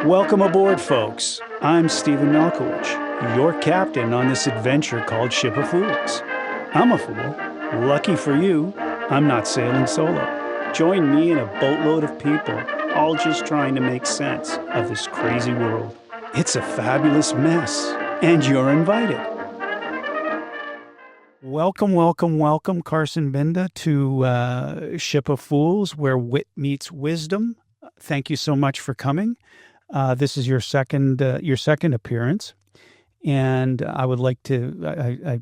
Welcome aboard, folks. I'm Steven Malkowich, your captain on this adventure called Ship of Fools. I'm a fool. Lucky for you, I'm not sailing solo. Join me and a boatload of people, all just trying to make sense of this crazy world. It's a fabulous mess, and you're invited. Welcome, Carson Binda, to Ship of Fools, where wit meets wisdom. Thank you so much for coming. This is your second appearance, and I would like to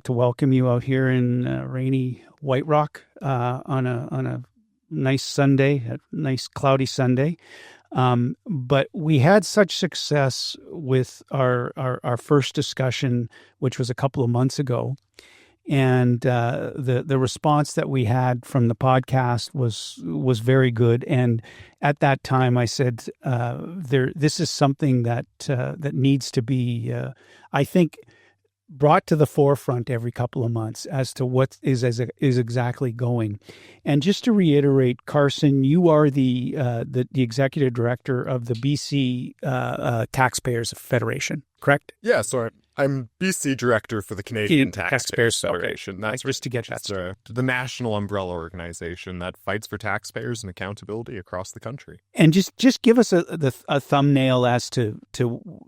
welcome you out here in rainy White Rock on a nice Sunday, a nice cloudy Sunday. But we had such success with our first discussion, which was a couple of months ago. And the response that we had from the podcast was very good. And at that time, I said, this is something that needs to be, I think, brought to the forefront every couple of months as to what is exactly going. And just to reiterate, Carson, you are the executive director of the BC Taxpayers Federation, correct? Yeah, so I'm BC director for the Canadian Taxpayers Federation. That's just to get that. The national umbrella organization that fights for taxpayers and accountability across the country. And just give us a thumbnail as to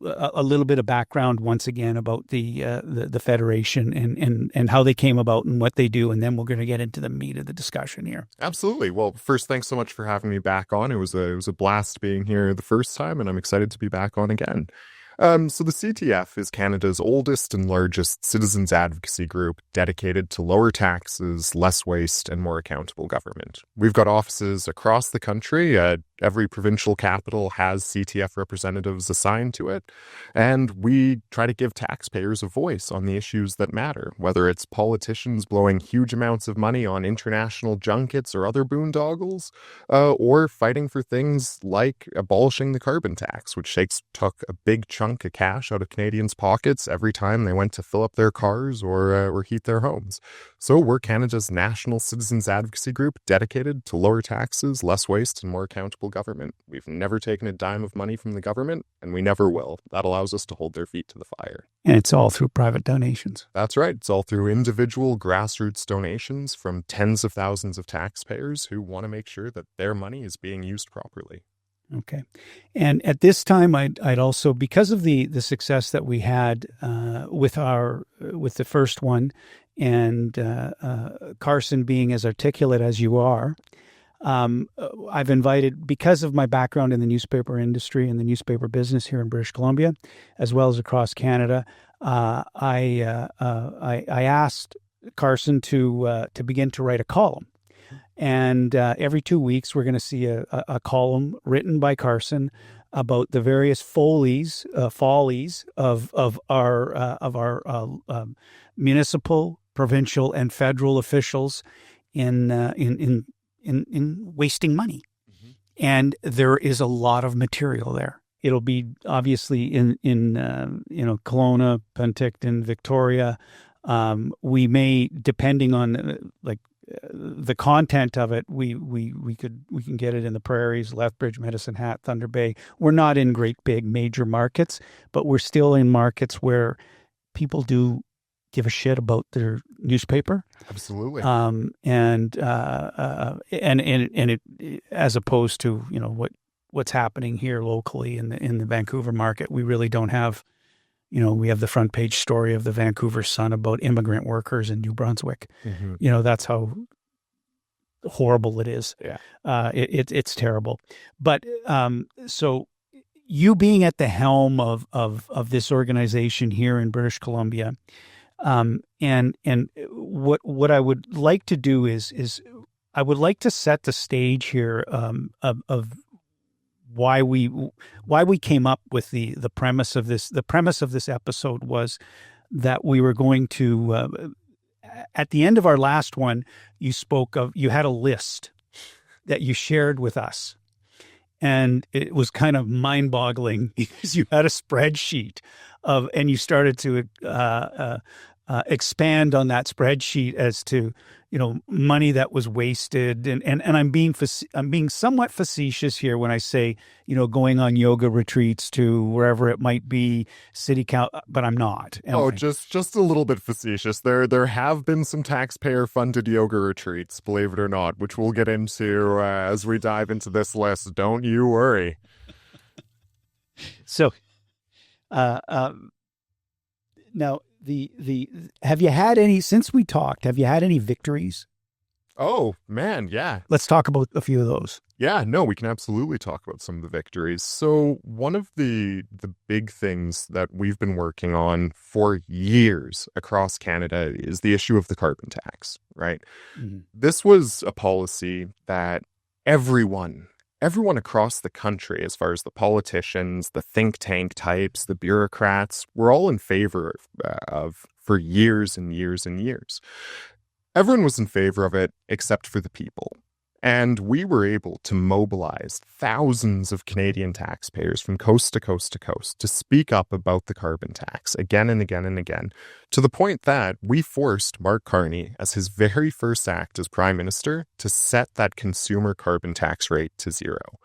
a little bit of background once again about the federation and how they came about and what they do, and then we're going to get into the meat of the discussion here. Absolutely. Well, first, thanks so much for having me back on. It was a blast being here the first time, and I'm excited to be back on again. So the CTF is Canada's oldest and largest citizens advocacy group dedicated to lower taxes, less waste, and more accountable government. We've got offices across the country. Every provincial capital has CTF representatives assigned to it, and we try to give taxpayers a voice on the issues that matter, whether it's politicians blowing huge amounts of money on international junkets or other boondoggles, or fighting for things like abolishing the carbon tax, which took a big chunk of cash out of Canadians' pockets every time they went to fill up their cars or heat their homes. So we're Canada's national citizens advocacy group dedicated to lower taxes, less waste, and more accountable government. We've never taken a dime of money from the government, and we never will. That allows us to hold their feet to the fire. And it's all through private donations. That's right. It's all through individual grassroots donations from tens of thousands of taxpayers who want to make sure that their money is being used properly. Okay. And at this time, I'd also, because of the success that we had with the first one, and Carson being as articulate as you are, I've invited, because of my background in the newspaper industry and the newspaper business here in British Columbia, as well as across Canada, I asked Carson to begin to write a column. And every 2 weeks, we're going to see a column written by Carson about the various follies of our municipal, provincial, and federal officials in wasting money. Mm-hmm. And there is a lot of material there. It'll be obviously in Kelowna, Penticton, Victoria. We may, depending on the content of it, we can get it in the prairies, Lethbridge, Medicine Hat, Thunder Bay. We're not in great big major markets, but we're still in markets where people do give a shit about their newspaper. Absolutely. And it, as opposed to what's happening here locally in the Vancouver market, we really don't have. We have the front page story of the Vancouver Sun about immigrant workers in New Brunswick. Mm-hmm. That's how horrible it is. Yeah. It's terrible. But so you being at the helm of this organization here in British Columbia, and what I would like to do is I would like to set the stage here of why we came up with the premise of this. The premise of this episode was that we were going to, at the end of our last one, you had a list that you shared with us. And it was kind of mind-boggling because you had a spreadsheet and you started to expand on that spreadsheet as to, money that was wasted. And I'm being somewhat facetious here when I say, going on yoga retreats to wherever it might be, city council, but I'm not. Oh, just a little bit facetious. There have been some taxpayer-funded yoga retreats, believe it or not, which we'll get into as we dive into this list. Don't you worry. So, now have you had any, since we talked, have you had any victories? Oh, man, yeah. Let's talk about a few of those. Yeah, no, we can absolutely talk about some of the victories. So one of the big things that we've been working on for years across Canada is the issue of the carbon tax, right? Mm-hmm. This was a policy that everyone across the country, as far as the politicians, the think tank types, the bureaucrats, were all in favor of for years and years and years. Everyone was in favor of it except for the people. And we were able to mobilize thousands of Canadian taxpayers from coast to coast to coast to speak up about the carbon tax again and again and again, to the point that we forced Mark Carney, as his very first act as Prime Minister, to set that consumer carbon tax rate to zero.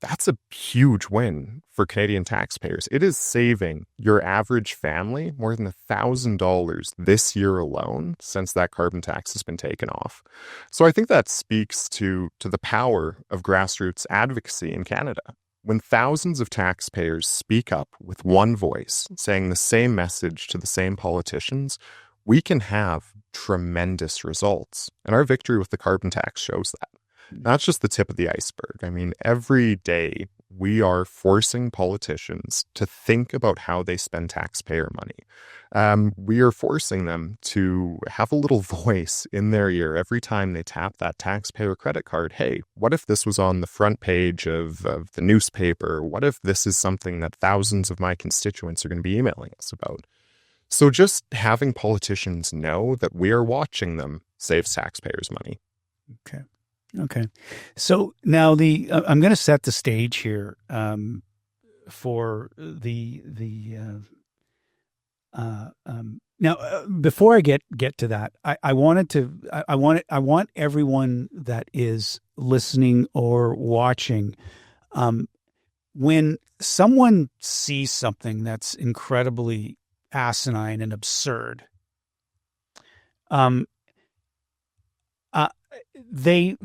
That's a huge win for Canadian taxpayers. It is saving your average family more than $1,000 this year alone since that carbon tax has been taken off. So I think that speaks to the power of grassroots advocacy in Canada. When thousands of taxpayers speak up with one voice, saying the same message to the same politicians, we can have tremendous results. And our victory with the carbon tax shows that. That's just the tip of the iceberg. I mean, every day we are forcing politicians to think about how they spend taxpayer money. We are forcing them to have a little voice in their ear every time they tap that taxpayer credit card. Hey, what if this was on the front page of the newspaper? What if this is something that thousands of my constituents are going to be emailing us about? So just having politicians know that we are watching them saves taxpayers money. Okay. So now I'm going to set the stage here for now before I get to that, I want everyone that is listening or watching, when someone sees something that's incredibly asinine and absurd, they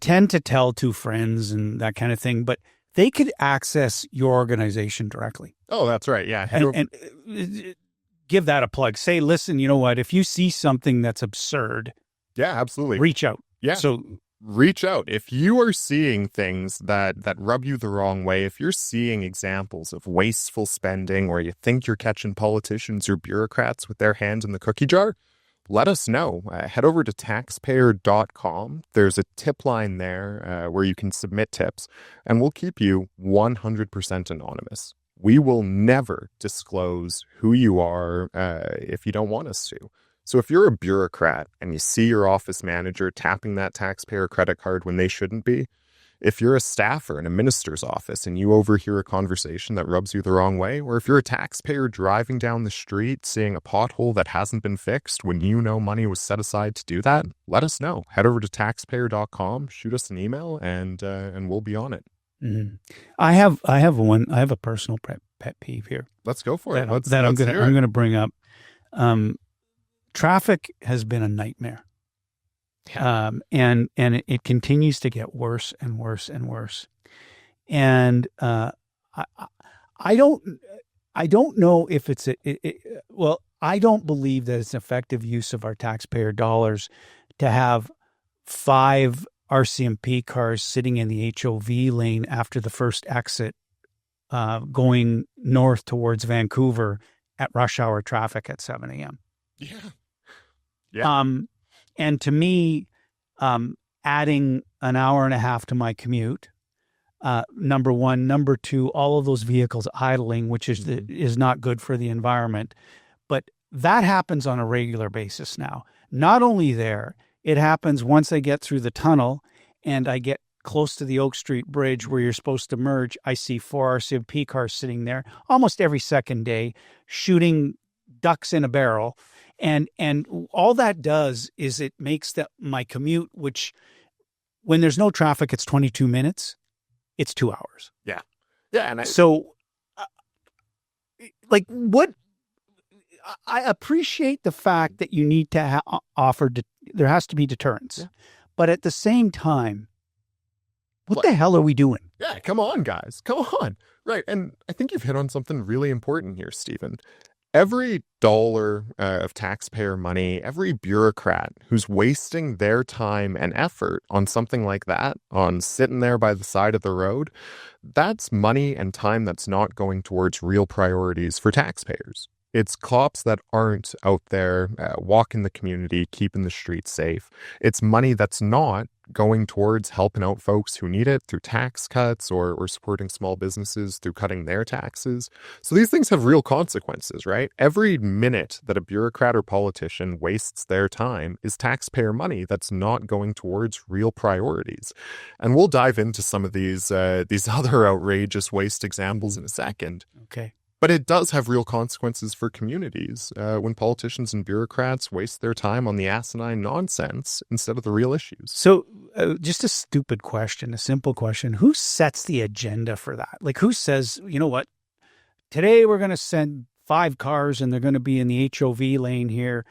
tend to tell two friends and that kind of thing, but they could access your organization directly. Oh, that's right. Yeah. And give that a plug. Say, listen, you know what? If you see something that's absurd, yeah, absolutely, reach out. Yeah. So reach out. If you are seeing things that rub you the wrong way, if you're seeing examples of wasteful spending, or you think you're catching politicians or bureaucrats with their hand in the cookie jar, let us know. Head over to taxpayer.com. There's a tip line there where you can submit tips, and we'll keep you 100% anonymous. We will never disclose who you are if you don't want us to. So if you're a bureaucrat and you see your office manager tapping that taxpayer credit card when they shouldn't be, if you're a staffer in a minister's office and you overhear a conversation that rubs you the wrong way, or if you're a taxpayer driving down the street seeing a pothole that hasn't been fixed when you know money was set aside to do that, let us know. Head over to taxpayer.com, shoot us an email, and we'll be on it. Mm-hmm. I have a personal pet peeve here. Let's go for it. I'm going to bring up. Traffic has been a nightmare. Yeah. And it continues to get worse and worse and worse. And I don't know if it's well, I don't believe that it's an effective use of our taxpayer dollars to have 5 RCMP cars sitting in the HOV lane after the first exit, going north towards Vancouver at rush hour traffic at 7 a.m. Yeah. And to me, adding an hour and a half to my commute, number one. Number two, all of those vehicles idling, which is not good for the environment. But that happens on a regular basis now. Not only there, it happens once I get through the tunnel and I get close to the Oak Street Bridge where you're supposed to merge. I see 4 RCMP cars sitting there almost every second day, shooting ducks in a barrel. And all that does is it makes my commute, which when there's no traffic, it's 22 minutes. It's 2 hours. Yeah. Yeah. And so like what I appreciate the fact that you need to offer, there has to be deterrence, but at the same time, what the hell are we doing? Yeah, come on, guys. Come on. Right. And I think you've hit on something really important here, Stephen. Every dollar of taxpayer money, every bureaucrat who's wasting their time and effort on something like that, on sitting there by the side of the road, that's money and time that's not going towards real priorities for taxpayers. It's cops that aren't out there walking the community, keeping the streets safe. It's money that's not going towards helping out folks who need it through tax cuts or supporting small businesses through cutting their taxes. So these things have real consequences, right? Every minute that a bureaucrat or politician wastes their time is taxpayer money that's not going towards real priorities. And we'll dive into some of these other outrageous waste examples in a second. Okay. But it does have real consequences for communities when politicians and bureaucrats waste their time on the asinine nonsense instead of the real issues. So just a stupid question, a simple question. Who sets the agenda for that? Like who says, you know what, today we're going to send 5 cars and they're going to be in the HOV lane here.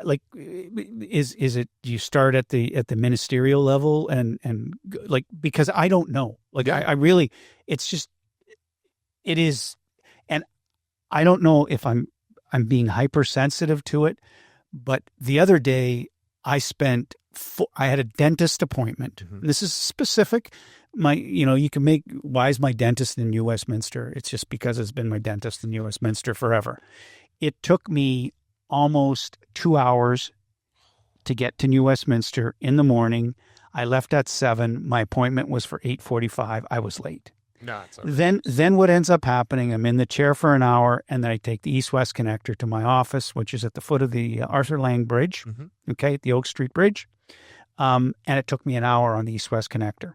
Like, is it, do you start at the ministerial level and like, because I don't know, like I really, it's just, it is. And I don't know if I'm being hypersensitive to it, but the other day I had a dentist appointment. Mm-hmm. This is specific. You can make, why is my dentist in New Westminster? It's just because it's been my dentist in New Westminster forever. It took me almost 2 hours to get to New Westminster in the morning. I left at 7. My appointment was for 8:45. I was late. No, it's okay. Then what ends up happening, I'm in the chair for an hour, and then I take the east-west connector to my office, which is at the foot of the Arthur Lang Bridge, okay, the Oak Street Bridge. And it took me an hour on the east-west connector.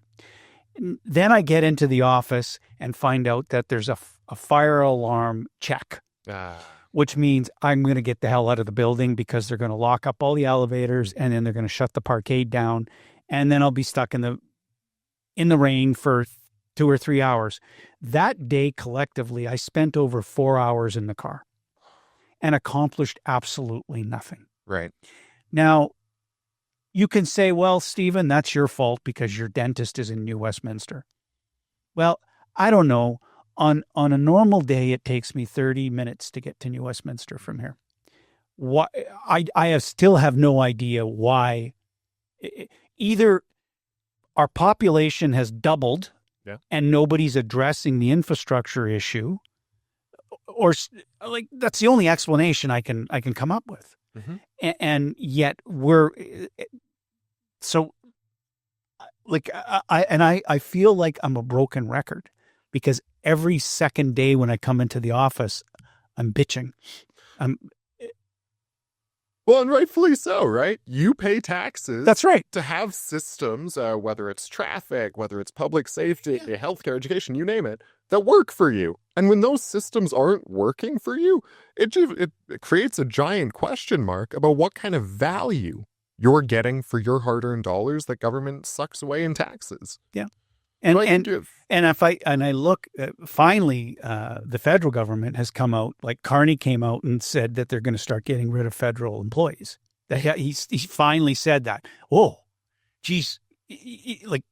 Then I get into the office and find out that there's a fire alarm check, which means I'm going to get the hell out of the building because they're going to lock up all the elevators, and then they're going to shut the parkade down, and then I'll be stuck in the rain for 2 or 3 hours. That day, collectively, I spent over 4 hours in the car and accomplished absolutely nothing. Right. Now, you can say, well, Stephen, that's your fault because your dentist is in New Westminster. Well, I don't know. On a normal day, it takes me 30 minutes to get to New Westminster from here. I still have no idea why. Either our population has doubled, and nobody's addressing the infrastructure issue, or like that's the only explanation I can come up with. Mm-hmm. And yet we're so like I feel like I'm a broken record because every second day when I come into the office, I'm bitching. Well, and rightfully so, right? You pay taxes. That's right. To have systems, whether it's traffic, whether it's public safety, healthcare, education, you name it, that work for you. And when those systems aren't working for you, it creates a giant question mark about what kind of value you're getting for your hard-earned dollars that government sucks away in taxes. Yeah. And I look, finally, the federal government has come out, like Carney came out and said that they're going to start getting rid of federal employees. He finally said that. Oh, geez, like.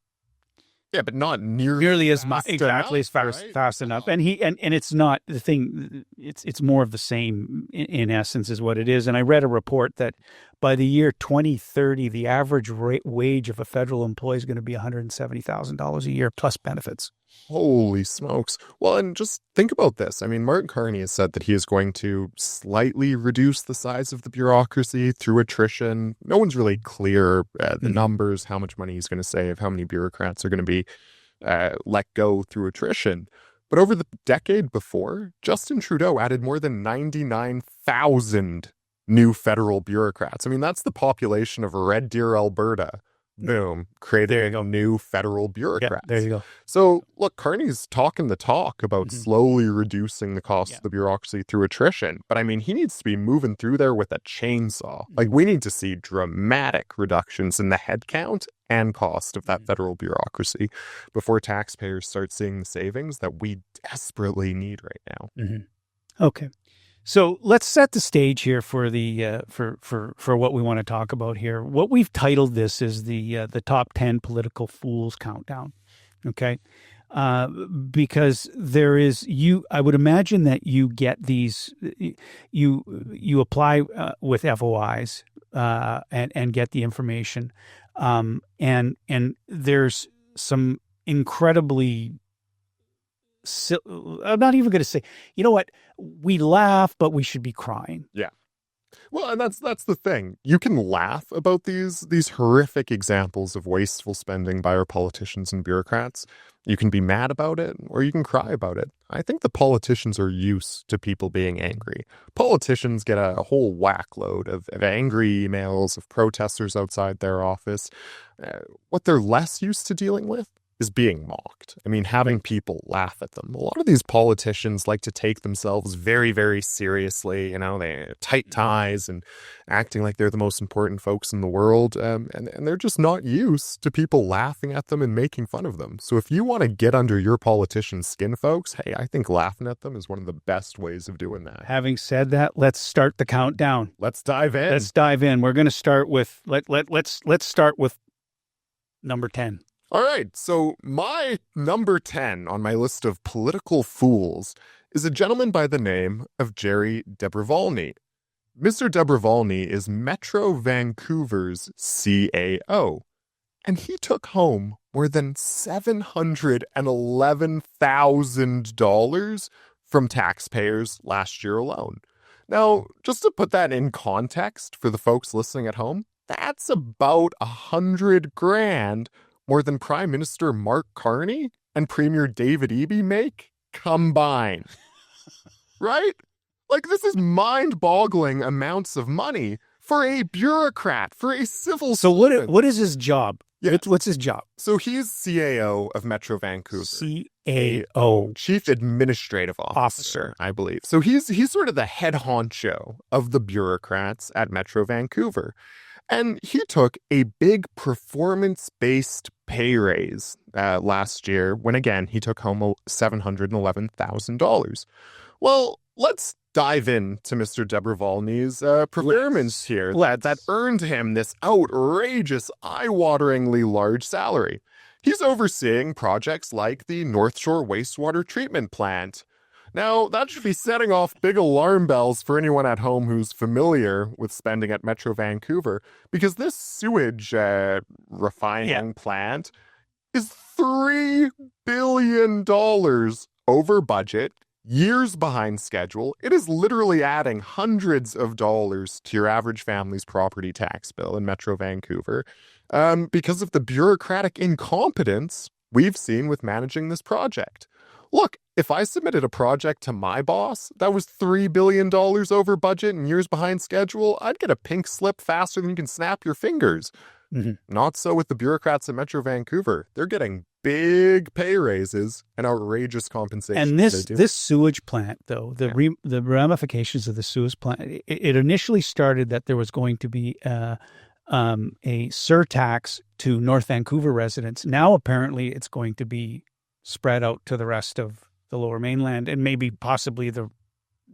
Yeah, but not nearly as much, exactly as fast enough. And it's not the thing. It's more of the same in essence is what it is. And I read a report that by the year 2030, the average wage of a federal employee is going to be $170,000 a year plus benefits. Holy smokes. Well, and just think about this. I mean, Martin Carney has said that he is going to slightly reduce the size of the bureaucracy through attrition. No one's really clear the numbers, how much money he's going to save, how many bureaucrats are going to be let go through attrition. But over the decade before, Justin Trudeau added more than 99,000 new federal bureaucrats. I mean, that's the population of Red Deer, Alberta, boom, creating a new federal bureaucrat. there you go. So, look, Carney's talking the talk about slowly reducing the cost of the bureaucracy through attrition. But I mean, he needs to be moving through there with a chainsaw. Like, we need to see dramatic reductions in the headcount and cost of that federal bureaucracy before taxpayers start seeing the savings that we desperately need right now. Okay. So let's set the stage here for the for what we want to talk about here. What we've titled this is the top 10 political fools countdown. Okay, because there is I would imagine that you get these, you apply with FOIs and get the information, and there's some incredibly. I'm not even going to say, you know what, we laugh, but we should be crying. Yeah. Well, and that's the thing. You can laugh about these horrific examples of wasteful spending by our politicians and bureaucrats. You can be mad about it, or you can cry about it. I think the politicians are used to people being angry. Politicians get a whole whack load of angry emails, of protesters outside their office. What they're less used to dealing with is being mocked. I mean, having people laugh at them. A lot of these politicians like to take themselves very, very seriously. You know, they tight ties and acting like they're the most important folks in the world. And they're just not used to people laughing at them and making fun of them. So if you want to get under your politician's skin, folks, hey, I think laughing at them is one of the best ways of doing that. Having said that, let's start the countdown. Let's dive in. We're going to start with let's start with number 10. All right, so my number 10 on my list of political fools is a gentleman by the name of Jerry Debravolny. Mr. Debravolny is Metro Vancouver's CAO, and he took home more than $711,000 from taxpayers last year alone. Now, just to put that in context for the folks listening at home, that's about $100,000 more than Prime Minister Mark Carney and Premier David Eby make combined. Right? Like, this is mind-boggling amounts of money for a bureaucrat, for a civil servant. So what is his job? Yeah. What's his job? So he's CAO of Metro Vancouver. CAO. Chief Administrative Officer, I believe. So he's sort of the head honcho of the bureaucrats at Metro Vancouver. And he took a big performance-based pay raise last year when, again, he took home $711,000. Well, let's dive into Mr. Debravolny's performance here that earned him this outrageous, eye-wateringly large salary. He's overseeing projects like the North Shore Wastewater Treatment Plant. Now, that should be setting off big alarm bells for anyone at home who's familiar with spending at Metro Vancouver, because this sewage refining plant is $3 billion over budget, years behind schedule. It is literally adding hundreds of dollars to your average family's property tax bill in Metro Vancouver because of the bureaucratic incompetence we've seen with managing this project. Look, if I submitted a project to my boss that was $3 billion over budget and years behind schedule, I'd get a pink slip faster than you can snap your fingers. Not so with the bureaucrats at Metro Vancouver. They're getting big pay raises and outrageous compensation. And this sewage plant, though, the ramifications of the sewage plant, it initially started that there was going to be a surtax to North Vancouver residents. Now, apparently, it's going to be spread out to the rest of the Lower Mainland and maybe possibly the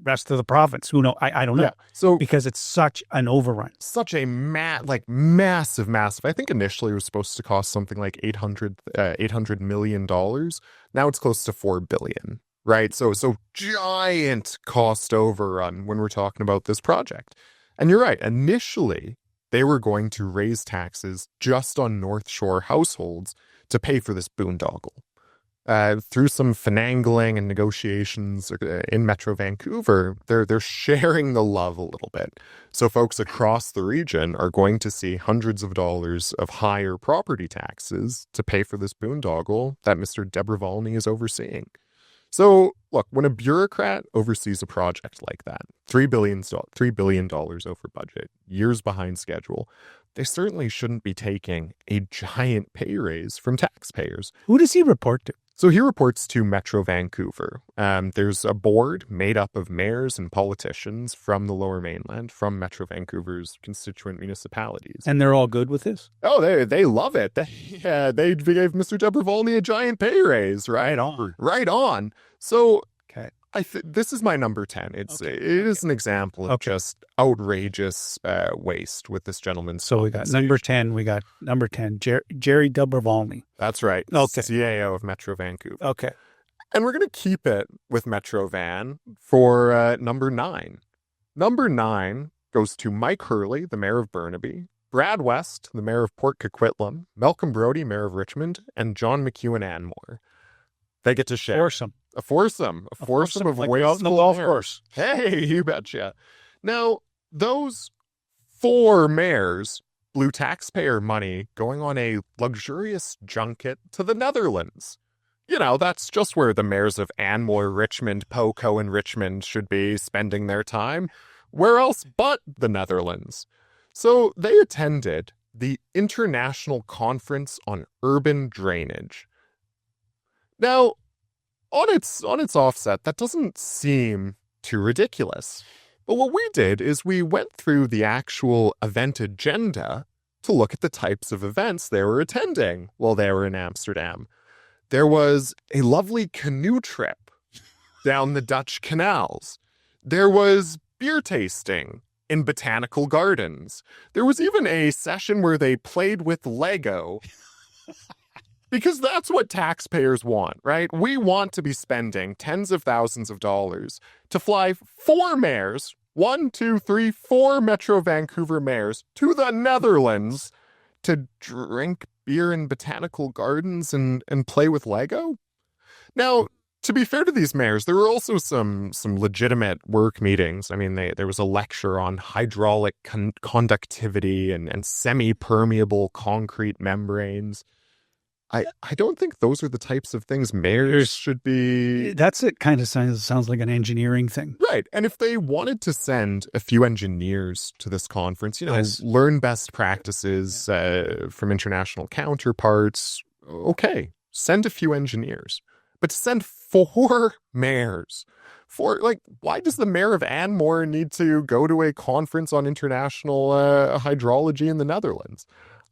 rest of the province. Who knows? I don't know. Yeah. So because it's such an overrun, such a massive. I think initially it was supposed to cost something like $800 million. Now it's close to $4 billion. Right. So giant cost overrun when we're talking about this project. And you're right. Initially, they were going to raise taxes just on North Shore households to pay for this boondoggle. Through some finagling and negotiations in Metro Vancouver, they're sharing the love a little bit. So folks across the region are going to see hundreds of dollars of higher property taxes to pay for this boondoggle that Mr. Debravolny is overseeing. So, look, when a bureaucrat oversees a project like that, $3 billion over budget, years behind schedule, they certainly shouldn't be taking a giant pay raise from taxpayers. Who does he report to? So he reports to Metro Vancouver. There's a board made up of mayors and politicians from the Lower Mainland, from Metro Vancouver's constituent municipalities. And they're all good with this? Oh, they love it. They gave Mr. Debervolny a giant pay raise. Right on. Right on. So okay. This is my number 10. It is an example of just outrageous waste with this gentleman's. So we got number 10. Jerry Debervolny. That's right. Okay. CAO of Metro Vancouver. Okay. And we're going to keep it with Metro Van for number 9. Number 9 goes to Mike Hurley, the mayor of Burnaby, Brad West, the mayor of Port Coquitlam, Malcolm Brody, mayor of Richmond, and John McEwen Anmore. They get to share. A foursome of like wasteful out in the golf course. Hey, you betcha. Now, those 4 mayors blew taxpayer money going on a luxurious junket to the Netherlands. You know, that's just where the mayors of Anmore, Richmond, Poco, and Richmond should be spending their time. Where else but the Netherlands? So they attended the International Conference on Urban Drainage. Now, on its offset, that doesn't seem too ridiculous. But what we did is we went through the actual event agenda to look at the types of events they were attending while they were in Amsterdam. There was a lovely canoe trip down the Dutch canals. There was beer tasting in botanical gardens. There was even a session where they played with Lego. Because that's what taxpayers want, right? We want to be spending tens of thousands of dollars to fly 4 mayors, 1, 2, 3, 4 Metro Vancouver mayors to the Netherlands to drink beer in botanical gardens and play with Lego. Now, to be fair to these mayors, there were also some legitimate work meetings. I mean, there was a lecture on hydraulic conductivity and semi-permeable concrete membranes. I don't think those are the types of things mayors should be. That's it. Kind of sounds like an engineering thing. Right. And if they wanted to send a few engineers to this conference, learn best practices from international counterparts, okay, send a few engineers. But to send 4 mayors, why does the mayor of Anmore need to go to a conference on international hydrology in the Netherlands?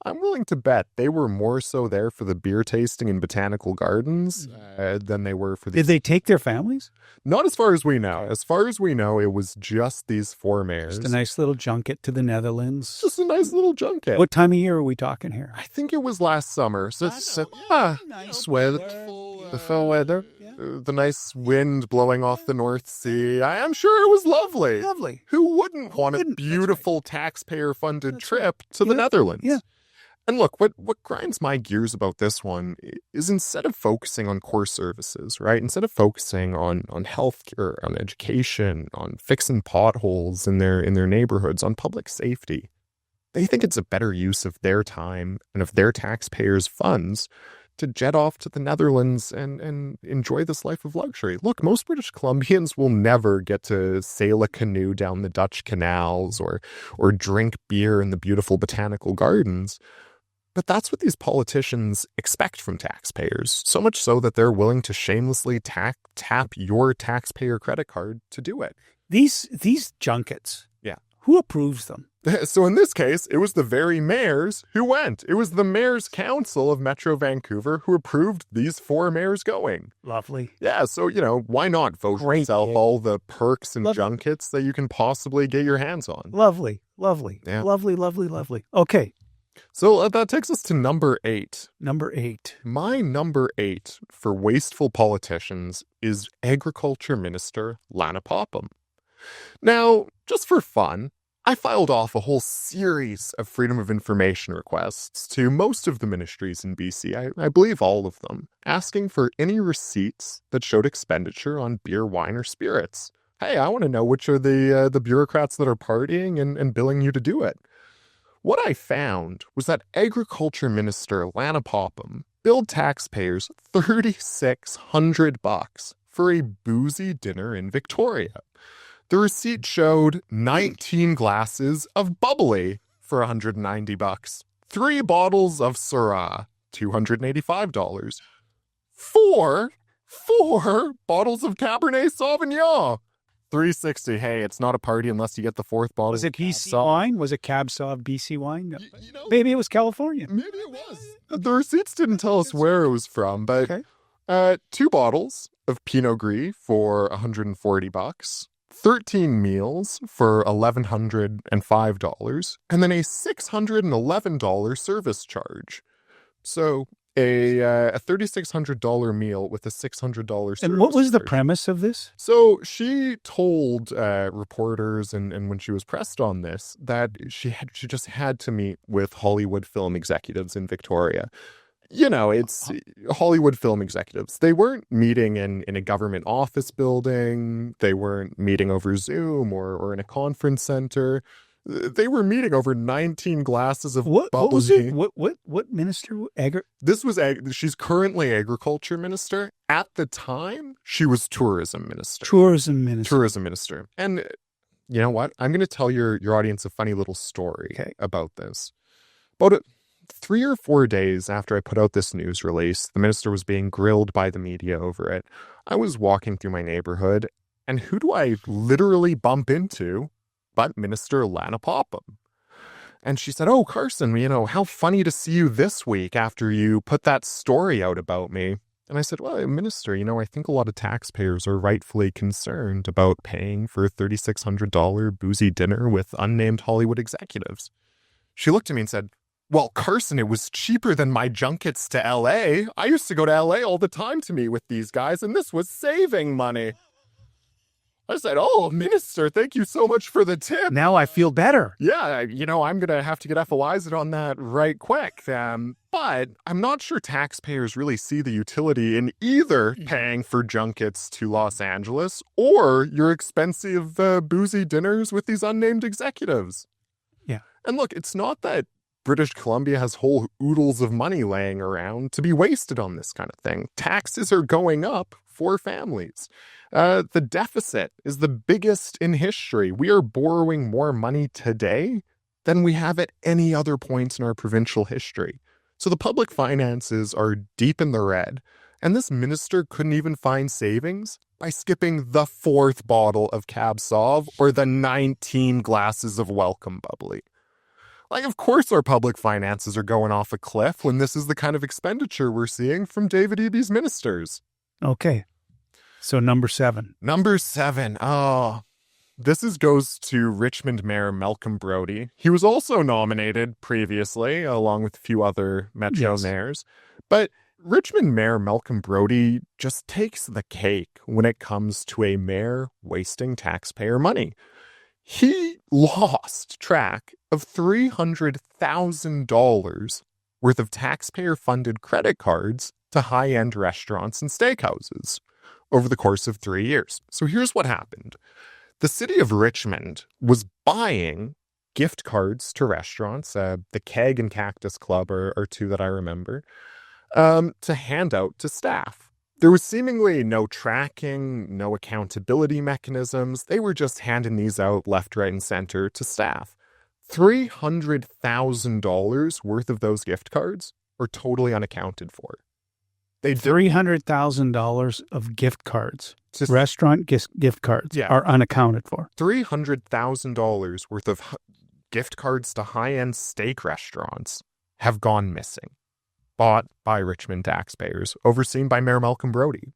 I'm willing to bet they were more so there for the beer tasting in botanical gardens than they were for the... Did they take their families? Not as far as we know. As far as we know, it was just these 4 mayors. Just a nice little junket to the Netherlands. Just a nice little junket. What time of year are we talking here? I think it was last summer. So nice weather. The fall weather. The nice wind blowing off the North Sea. I am sure it was lovely. Lovely. Who wouldn't want a beautiful taxpayer-funded trip to the Netherlands? Yeah. And look, what grinds my gears about this one is instead of focusing on core services, right? Instead of focusing on healthcare, on education, on fixing potholes in their neighborhoods, on public safety, they think it's a better use of their time and of their taxpayers' funds to jet off to the Netherlands and enjoy this life of luxury. Look, most British Columbians will never get to sail a canoe down the Dutch canals or drink beer in the beautiful botanical gardens. But that's what these politicians expect from taxpayers, so much so that they're willing to shamelessly tap your taxpayer credit card to do it. These junkets, yeah, who approves them? So in this case, it was the very mayors who went. It was the Mayor's Council of Metro Vancouver who approved these 4 mayors going. Lovely. Yeah, so, why not vote yourself all the perks and junkets that you can possibly get your hands on? Lovely. Yeah. Lovely. Okay. So that takes us to number 8. Number 8. My number 8 for wasteful politicians is Agriculture Minister Lana Popham. Now, just for fun, I filed off a whole series of Freedom of Information requests to most of the ministries in BC, I believe all of them, asking for any receipts that showed expenditure on beer, wine, or spirits. Hey, I want to know which are the bureaucrats that are partying and billing you to do it. What I found was that Agriculture Minister Lana Popham billed taxpayers $3,600 for a boozy dinner in Victoria. The receipt showed 19 glasses of bubbly for $190. 3 bottles of Syrah, $285. Four bottles of Cabernet Sauvignon, $360. Hey, it's not a party unless you get the 4th bottle. Was it BC wine? Was it Cab Sauv BC wine? Maybe it was California. Maybe it was. The receipts didn't tell us where it was from, but 2 bottles of Pinot Gris for $140, 13 meals for $1,105, and then a $611 service charge. So a $3,600 meal with a $600 service And what was the charge. premise of this? So she told reporters and when she was pressed on this that she just had to meet with Hollywood film executives in Victoria. You know, it's Hollywood film executives. They weren't meeting in a government office building. They weren't meeting over Zoom or in a conference center. They were meeting over 19 glasses of bubbly. What was it? What minister? This was, she's currently agriculture minister. At the time, she was tourism minister. Tourism minister. And you know what? I'm going to tell your audience a funny little story about this. About 3 or 4 days after I put out this news release, the minister was being grilled by the media over it. I was walking through my neighborhood, and who do I literally bump into but Minister Lana Popham? And she said, "Oh, Carson, you know, how funny to see you this week after you put that story out about me." And I said, "Well, Minister, you know, I think a lot of taxpayers are rightfully concerned about paying for a $3,600 boozy dinner with unnamed Hollywood executives." She looked at me and said, "Well, Carson, it was cheaper than my junkets to LA. I used to go to LA all the time to meet with these guys, and this was saving money." I said, "Oh, Minister, thank you so much for the tip. Now I feel better." Yeah, you know, I'm going to have to get FOIs on that right quick. But I'm not sure taxpayers really see the utility in either paying for junkets to Los Angeles or your expensive boozy dinners with these unnamed executives. Yeah. And look, it's not that British Columbia has whole oodles of money laying around to be wasted on this kind of thing. Taxes are going up for families. The deficit is the biggest in history. We are borrowing more money today than we have at any other point in our provincial history. So the public finances are deep in the red, and this minister couldn't even find savings by skipping the 4th bottle of Cab Sauv or the 19 glasses of Welcome Bubbly. Like, of course our public finances are going off a cliff when this is the kind of expenditure we're seeing from David Eby's ministers. Okay. So number 7. Number 7. Oh, this goes to Richmond Mayor Malcolm Brodie. He was also nominated previously, along with a few other Metro mayors. But Richmond Mayor Malcolm Brodie just takes the cake when it comes to a mayor wasting taxpayer money. He lost track of $300,000 worth of taxpayer-funded credit cards to high-end restaurants and steakhouses over the course of 3 years. So here's what happened. The city of Richmond was buying gift cards to restaurants. The Keg and Cactus Club are 2 that I remember, to hand out to staff. There was seemingly no tracking, no accountability mechanisms. They were just handing these out left, right, and center to staff. $300,000 worth of those gift cards are totally unaccounted for. $300,000 of gift cards, restaurant gift cards, are unaccounted for. $300,000 worth of gift cards to high-end steak restaurants have gone missing, bought by Richmond taxpayers, overseen by Mayor Malcolm Brodie.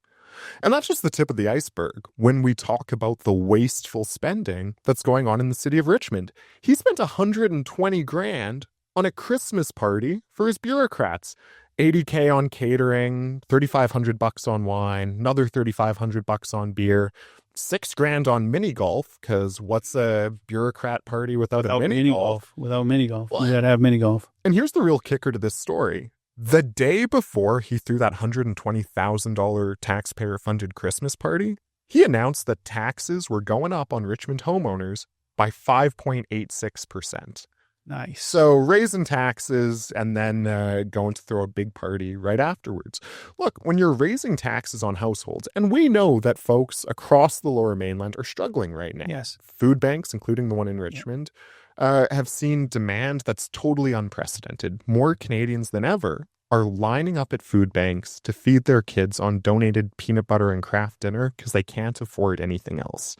And that's just the tip of the iceberg when we talk about the wasteful spending that's going on in the city of Richmond. He spent $120,000 on a Christmas party for his bureaucrats. $80,000 on catering, $3,500 on wine, another $3,500 on beer, $6,000 on mini golf, because what's a bureaucrat party without a mini golf? Without mini golf. You gotta have mini golf. And here's the real kicker to this story. The day before he threw that $120,000 taxpayer-funded Christmas party, he announced that taxes were going up on Richmond homeowners by 5.86%. Nice. So raising taxes and then going to throw a big party right afterwards. Look, when you're raising taxes on households, and we know that folks across the Lower Mainland are struggling right now. Yes. Food banks, including the one in Richmond, have seen demand that's totally unprecedented. More Canadians than ever are lining up at food banks to feed their kids on donated peanut butter and Kraft dinner because they can't afford anything else.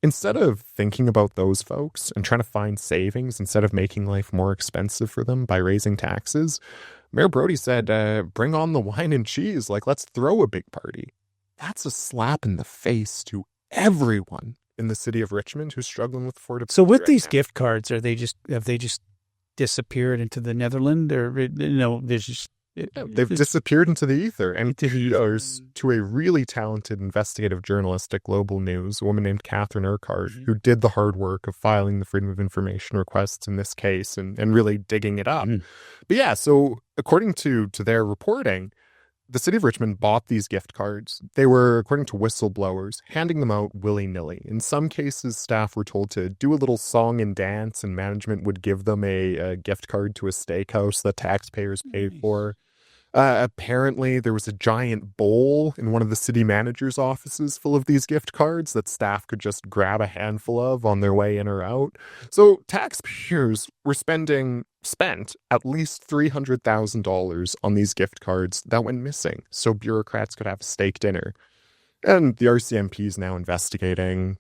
Instead of thinking about those folks and trying to find savings instead of making life more expensive for them by raising taxes, Mayor Brody said, bring on the wine and cheese. Like, let's throw a big party. That's a slap in the face to everyone in the city of Richmond who's struggling with affordability. So with these gift cards, have they just disappeared into the Netherlands, or there's just they've disappeared into the ether. And kudos to a really talented investigative journalist at Global News, a woman named Catherine Urquhart, who did the hard work of filing the Freedom of Information requests in this case and really digging it up. But yeah, so according to their reporting, the city of Richmond bought these gift cards. They were, according to whistleblowers, handing them out willy-nilly. In some cases, staff were told to do a little song and dance, and management would give them a gift card to a steakhouse that taxpayers paid for. Apparently, there was a giant bowl in one of the city manager's offices full of these gift cards that staff could just grab a handful of on their way in or out. So taxpayers were spent at least $300,000 on these gift cards that went missing so bureaucrats could have a steak dinner. And the RCMP is now investigating.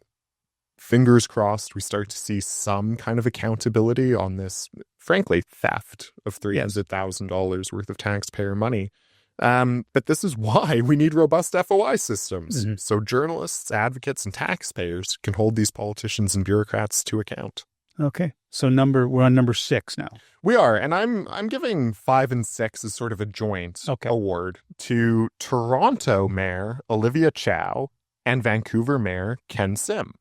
Fingers crossed we start to see some kind of accountability on this, frankly, theft of $300,000 worth of taxpayer money. But this is why we need robust FOI systems, so journalists, advocates, and taxpayers can hold these politicians and bureaucrats to account. Okay, so we're on number 6 now. We are, and I'm giving 5 and 6 as sort of a joint award to Toronto Mayor Olivia Chow and Vancouver Mayor Ken Sim.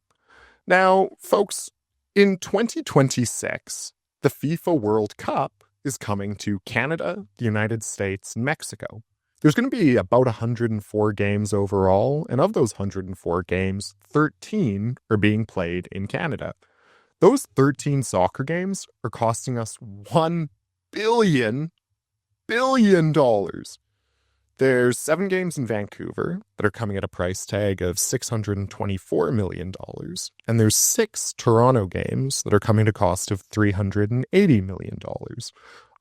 Now, folks, in 2026, the FIFA World Cup is coming to Canada, the United States, and Mexico. There's going to be about 104 games overall, and of those 104 games, 13 are being played in Canada. Those 13 soccer games are costing us $1 billion. There's 7 games in Vancouver that are coming at a price tag of $624 million. And there's 6 Toronto games that are coming at a cost of $380 million.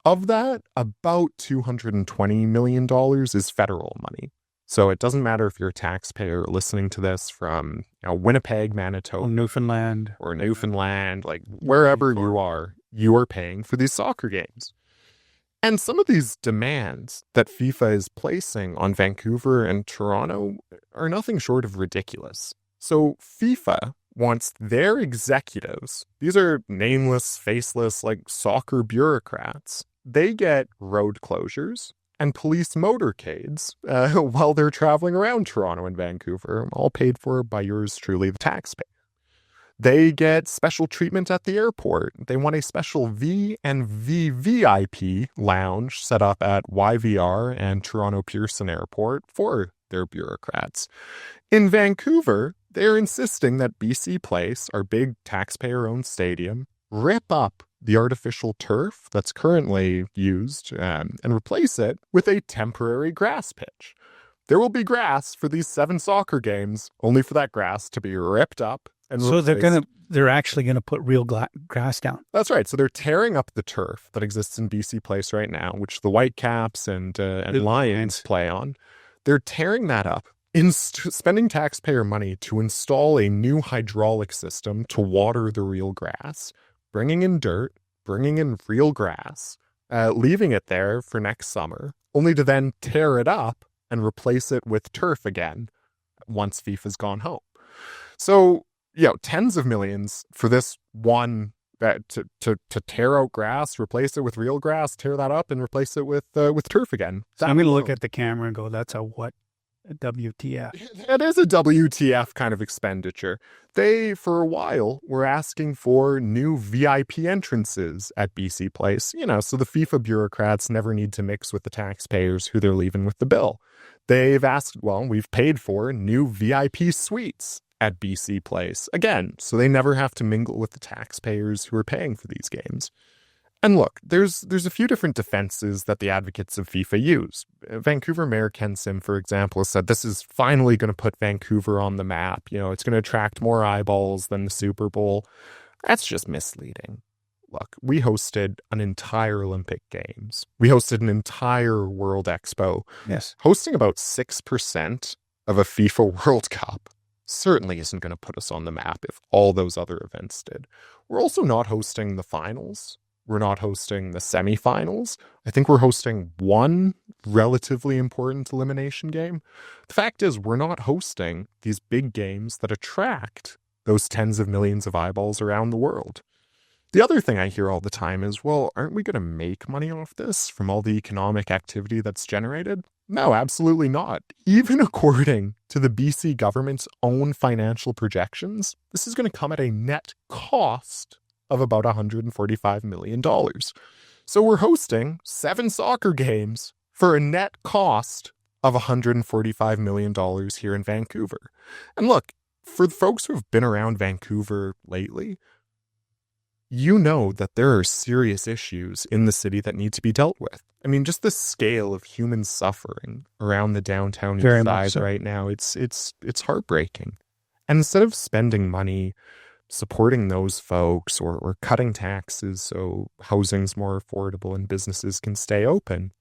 Of that, about $220 million is federal money. So it doesn't matter if you're a taxpayer listening to this from Winnipeg, Manitoba, or Newfoundland, like wherever you are paying for these soccer games. And some of these demands that FIFA is placing on Vancouver and Toronto are nothing short of ridiculous. So FIFA wants their executives, these are nameless, faceless, like soccer bureaucrats, they get road closures and police motorcades while they're traveling around Toronto and Vancouver, all paid for by yours truly, the taxpayer. They get special treatment at the airport. They want a special V and VVIP lounge set up at YVR and Toronto Pearson Airport for their bureaucrats. In Vancouver, they're insisting that BC Place, our big taxpayer-owned stadium, rip up the artificial turf that's currently used and replace it with a temporary grass pitch. There will be grass for these 7 soccer games, only for that grass to be ripped up. And so they're actually gonna put real grass down. That's right. So they're tearing up the turf that exists in BC Place right now, which the Whitecaps and Lions play on. They're tearing that up, spending taxpayer money to install a new hydraulic system to water the real grass, bringing in dirt, bringing in real grass, leaving it there for next summer, only to then tear it up and replace it with turf again once FIFA's gone home. So, tens of millions for this one to tear out grass, replace it with real grass, tear that up, and replace it with turf again. So I'm going to look at the camera and go, "That's a what? A WTF?" It is a WTF kind of expenditure. They, for a while, were asking for new VIP entrances at BC Place, so the FIFA bureaucrats never need to mix with the taxpayers who they're leaving with the bill. They've asked, we've paid for new VIP suites at BC Place, again, so they never have to mingle with the taxpayers who are paying for these games. And look, there's a few different defenses that the advocates of FIFA use. Vancouver Mayor Ken Sim, for example, has said this is finally going to put Vancouver on the map. It's going to attract more eyeballs than the Super Bowl. That's just misleading. Look, we hosted an entire Olympic Games. We hosted an entire World Expo. Yes. Hosting about 6% of a FIFA World Cup certainly isn't going to put us on the map if all those other events did. We're also not hosting the finals. We're not hosting the semifinals. I think we're hosting one relatively important elimination game. The fact is, we're not hosting these big games that attract those tens of millions of eyeballs around the world. The other thing I hear all the time is, well, aren't we going to make money off this from all the economic activity that's generated? No, absolutely not. Even according to the BC government's own financial projections, this is going to come at a net cost of about $145 million. So we're hosting 7 soccer games for a net cost of $145 million here in Vancouver. And look, for the folks who have been around Vancouver lately, you know that there are serious issues in the city that need to be dealt with. I mean, just the scale of human suffering around the downtown east side right now, it's heartbreaking. And instead of spending money supporting those folks or cutting taxes so housing's more affordable and businesses can stay open,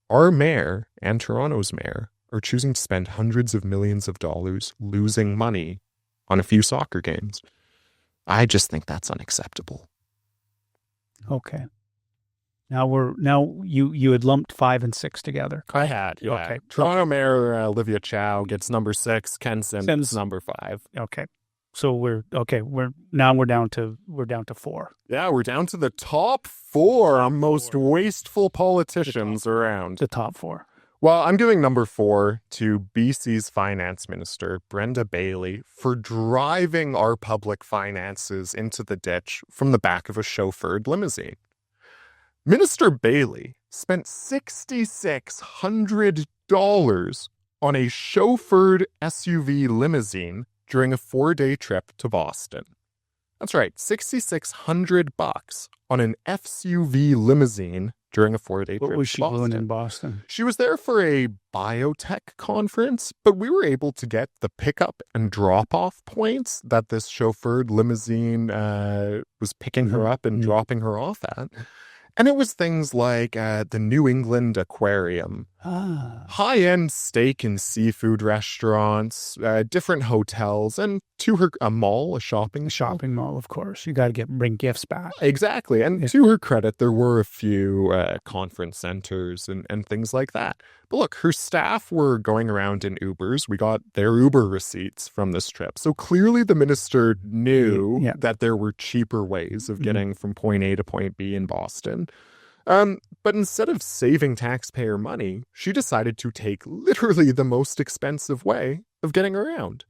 our mayor and Toronto's mayor are choosing to spend hundreds of millions of dollars losing money on a few soccer games. I just think that's unacceptable. Okay. Now you had lumped 5 and 6 together. I had, yeah. Okay. Toronto Mayor Olivia Chow gets number 6, Ken Sims number 5. Okay. So we're down to 4. Yeah, we're down to the top 4 most wasteful politicians around. The top 4. Well, I'm giving number 4 to BC's finance minister, Brenda Bailey, for driving our public finances into the ditch from the back of a chauffeured limousine. Minister Bailey spent $6,600 on a chauffeured SUV limousine during a 4-day trip to Boston. That's right, $6,600 on an SUV limousine during a 4-day trip to Boston. What was she doing in Boston? She was there for a biotech conference, but we were able to get the pickup and drop-off points that this chauffeured limousine was picking her up and dropping her off at. And it was things like the New England Aquarium, high-end steak and seafood restaurants, different hotels, and to a mall, a shopping mall, of course. You got to bring gifts back. Exactly. And to her credit, there were a few conference centers and things like that. But look, her staff were going around in Ubers. We got their Uber receipts from this trip. So clearly the minister knew that there were cheaper ways of getting from point A to point B in Boston. But instead of saving taxpayer money, she decided to take literally the most expensive way of getting around.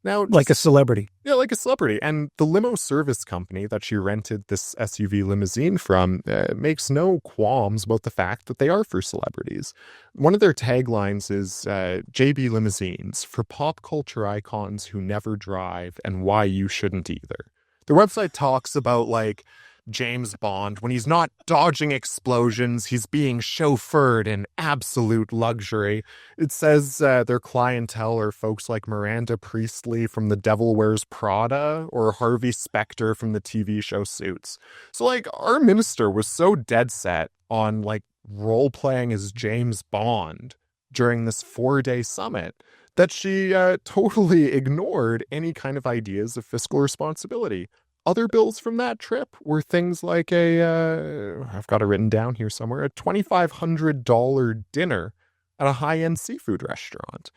Now, like a celebrity. Yeah, like a celebrity. And the limo service company that she rented this SUV limousine from makes no qualms about the fact that they are for celebrities. One of their taglines is JB Limousines, for pop culture icons who never drive and why you shouldn't either. Their website talks about like James Bond. When he's not dodging explosions, he's being chauffeured in absolute luxury. It says their clientele are folks like Miranda Priestley from The Devil Wears Prada or Harvey Specter from the TV show Suits. So like our minister was so dead set on like role-playing as James Bond during this 4-day summit that she totally ignored any kind of ideas of fiscal responsibility. Other bills from that trip were things like I've got it written down here somewhere, a $2,500 dinner at a high-end seafood restaurant.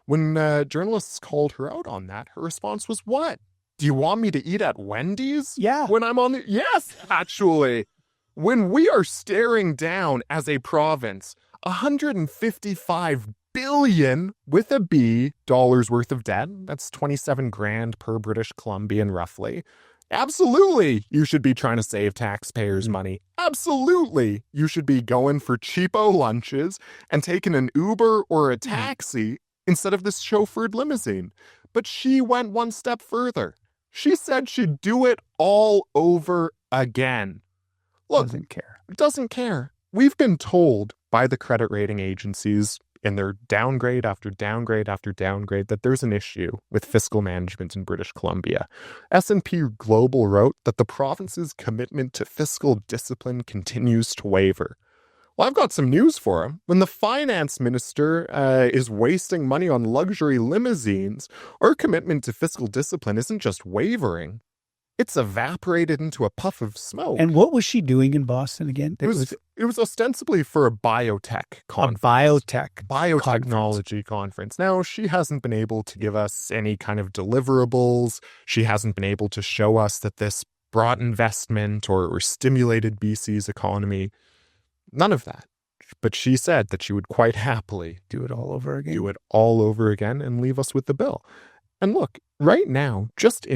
When journalists called her out on that, her response was, what? Do you want me to eat at Wendy's? Yeah. When I'm on the... Yes, actually. When we are staring down as a province, $155 billion with a B dollars worth of debt. That's 27 grand per British Columbian, roughly. Absolutely, you should be trying to save taxpayers' money. Absolutely, you should be going for cheapo lunches and taking an Uber or a taxi instead of this chauffeured limousine. But she went one step further. She said she'd do it all over again. Look, Doesn't care. Doesn't care. We've been told by the credit rating agencies in their downgrade after downgrade after downgrade that there's an issue with fiscal management in British Columbia. S&P Global wrote that the province's commitment to fiscal discipline continues to waver. Well, I've got some news for him. When the finance minister is wasting money on luxury limousines, our commitment to fiscal discipline isn't just wavering. It's evaporated into a puff of smoke. And what was she doing in Boston again? It was ostensibly for a biotech conference. A biotechnology conference. Now, she hasn't been able to give us any kind of deliverables. She hasn't been able to show us that this brought investment or stimulated BC's economy. None of that. But she said that she would quite happily do it all over again. Do it all over again and leave us with the bill. And look, right now, just the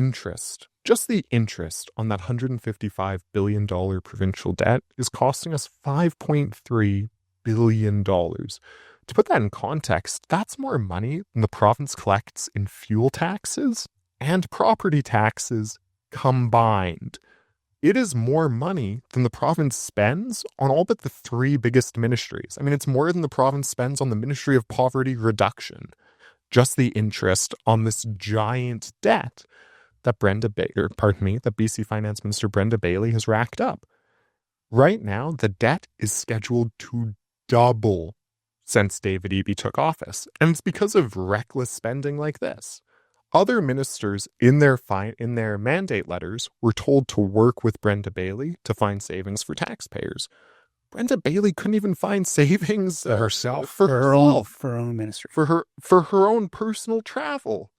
interest on that $155 billion provincial debt is costing us $5.3 billion. To put that in context, that's more money than the province collects in fuel taxes and property taxes combined. It is more money than the province spends on all but the three biggest ministries. I mean, it's more than the province spends on the Ministry of Poverty Reduction. Just the interest on this giant debt that that BC Finance Minister Brenda Bailey has racked up. Right now, the debt is scheduled to double since David Eby took office. And it's because of reckless spending like this. Other ministers in their mandate letters were told to work with Brenda Bailey to find savings for taxpayers. Brenda Bailey couldn't even find savings herself for her own ministry, for her own personal travel,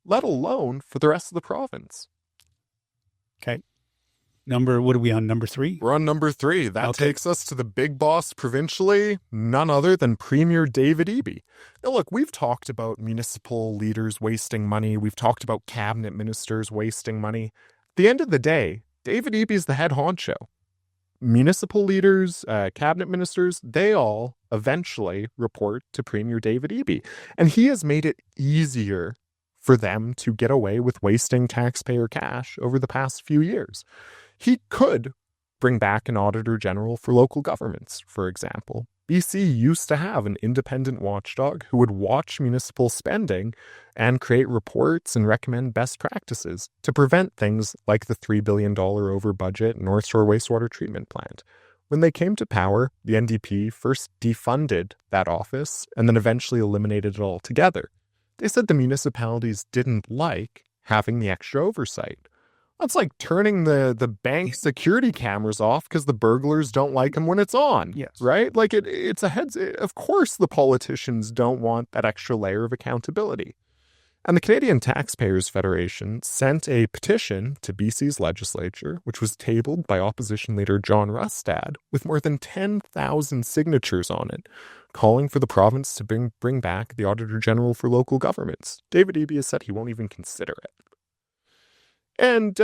let alone for the rest of the province. Okay. What are we on, number 3? We're on number 3. That takes us to the big boss provincially, none other than Premier David Eby. Now, look, we've talked about municipal leaders wasting money. We've talked about cabinet ministers wasting money. At the end of the day, David Eby is the head honcho. Municipal leaders, cabinet ministers, they all eventually report to Premier David Eby. And he has made it easier for them to get away with wasting taxpayer cash over the past few years. He could bring back an auditor general for local governments, for example. BC used to have an independent watchdog who would watch municipal spending and create reports and recommend best practices to prevent things like the $3 billion over budget North Shore wastewater treatment plant. When they came to power, the NDP first defunded that office and then eventually eliminated it altogether. They said the municipalities didn't like having the extra oversight. That's like turning the bank security cameras off because the burglars don't like them when it's on. Yes. Right? Like it's a heads. Of course, the politicians don't want that extra layer of accountability. And the Canadian Taxpayers Federation sent a petition to BC's legislature, which was tabled by opposition leader John Rustad, with more than 10,000 signatures on it, calling for the province to bring back the Auditor General for local governments. David Eby has said he won't even consider it. And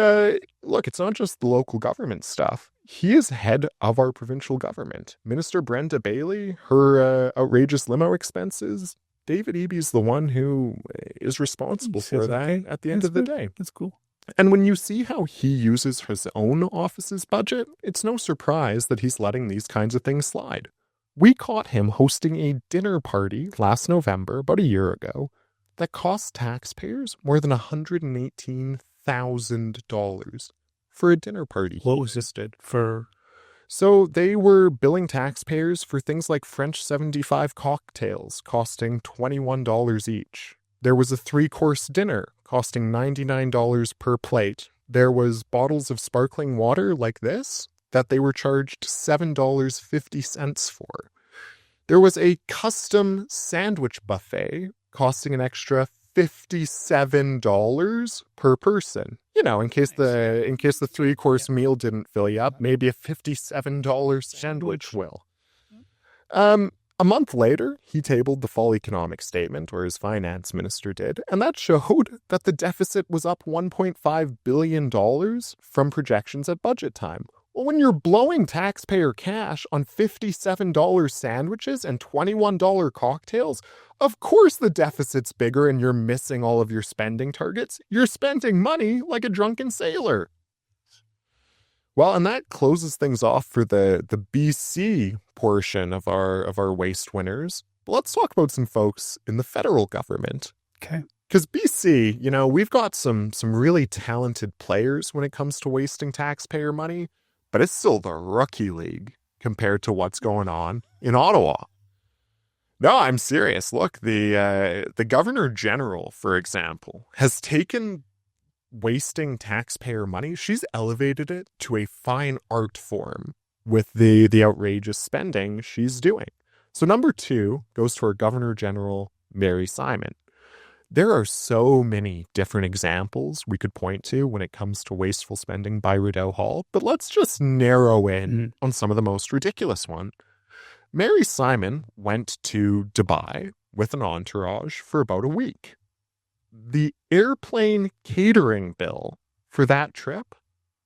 look, it's not just the local government stuff. He is head of our provincial government. Minister Brenda Bailey, her outrageous limo expenses, David Eby is the one who is responsible for that at the end of the day. That's cool. And when you see how he uses his own office's budget, it's no surprise that he's letting these kinds of things slide. We caught him hosting a dinner party last November, about a year ago, that cost taxpayers more than $118,000 for a dinner party. What was it for? So they were billing taxpayers for things like French 75 cocktails costing $21 each. There was a 3-course dinner costing $99 per plate. There was bottles of sparkling water like this that they were charged $7.50 for. There was a custom sandwich buffet costing an extra $57 per person. You know, in case the 3-course meal didn't fill you up, maybe a $57 sandwich will. A month later, he tabled the fall economic statement, or his finance minister did, and that showed that the deficit was up $1.5 billion from projections at budget time. Well, when you're blowing taxpayer cash on $57 sandwiches and $21 cocktails, of course the deficit's bigger and you're missing all of your spending targets. You're spending money like a drunken sailor. Well, and that closes things off for the BC portion of our waste winners. But let's talk about some folks in the federal government. Okay. Because BC, we've got some really talented players when it comes to wasting taxpayer money, but it's still the rookie league compared to what's going on in Ottawa. No, I'm serious. Look, the Governor General, for example, has taken wasting taxpayer money. She's elevated it to a fine art form with the outrageous spending she's doing. So number 2 goes to our Governor General, Mary Simon. There are so many different examples we could point to when it comes to wasteful spending by Rideau Hall, but let's just narrow in on some of the most ridiculous one. Mary Simon went to Dubai with an entourage for about a week. The airplane catering bill for that trip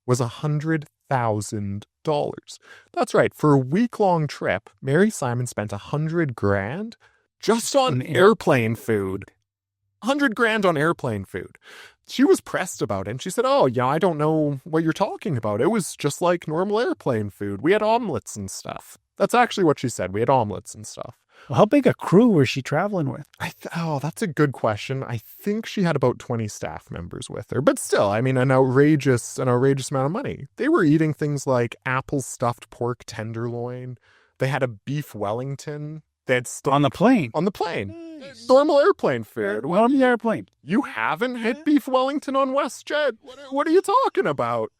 was $100,000. That's right. For a week-long trip, Mary Simon spent $100,000 just on airplane food. $100,000 on airplane food. She was pressed about it, and she said, I don't know what you're talking about. It was just like normal airplane food. We had omelets and stuff. That's actually what she said. We had omelets and stuff. Well, how big a crew was she traveling with? That's a good question. I think she had about 20 staff members with her. But still, an outrageous amount of money. They were eating things like apple stuffed pork tenderloin. They had a beef Wellington. They had steak. On the plane? On the plane. Nice. Normal airplane food. Well, on the airplane. You haven't had beef Wellington on WestJet? What are you talking about?